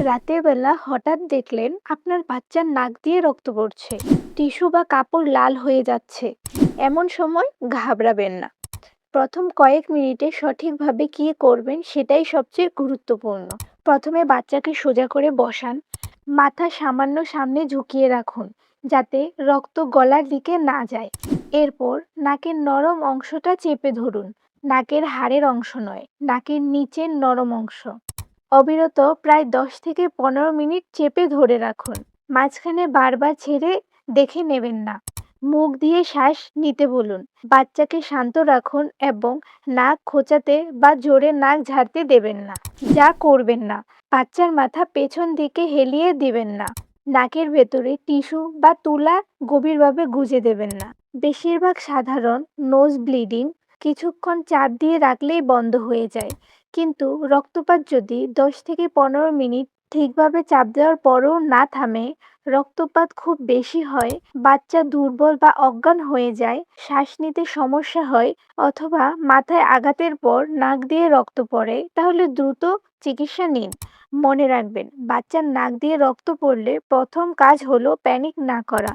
রাতের বেলা হঠাৎ দেখলেন আপনার বাচ্চার নাক দিয়ে রক্ত পড়ছে, টিস্যু বা কাপড় লাল হয়ে যাচ্ছে। এমন সময় ঘাবড়াবেন না। প্রথম কয়েক মিনিটে সঠিকভাবে কি করবেন সেটাই সবচেয়ে গুরুত্বপূর্ণ। প্রথমে বাচ্চাকে সোজা করে বসান, মাথা সামান্য সামনে ঝুঁকিয়ে রাখুন যাতে রক্ত গলার দিকে না যায়। এরপর নাকের নরম অংশটা চেপে ধরুন, নাকের হাড়ের অংশ নয়, নাকের নিচের নরম অংশ। অবিরত প্রায় ১০ থেকে ১৫ মিনিট চেপে ধরে রাখুন। মাঝখানে বারবার ছেড়ে দেখে নেবেন না। মুখ দিয়ে শ্বাস নিতে বলুন। বাচ্চাকে শান্ত রাখুন এবং নাক খোঁচাতে বা জোরে নাক ঝাড়তে দেবেন না। যা করবেন না, বাচ্চার মাথা পেছন দিকে হেলিয়ে দিবেন না। নাকের ভেতরে টিস্যু বা তুলা গভীরভাবে গুঁজে দেবেন না। বেশিরভাগ সাধারণ নোজ ব্লিডিং কিছুক্ষণ চাপ দিয়ে রাখলেই বন্ধ হয়ে যায়। কিন্তু রক্তপাত যদি ১০ থেকে ১৫ মিনিট ঠিকভাবে চাপ দেওয়ার পরও না থামে, রক্তপাত খুব বেশি হয়, বাচ্চা দুর্বল বা অজ্ঞান হয়ে যায়, শ্বাস নিতে সমস্যা হয় অথবা মাথায় আঘাতের পর নাক দিয়ে রক্ত পড়ে, তাহলে দ্রুত চিকিৎসা নিন। মনে রাখবেন, বাচ্চার নাক দিয়ে রক্ত পড়লে প্রথম কাজ হলো প্যানিক না করা।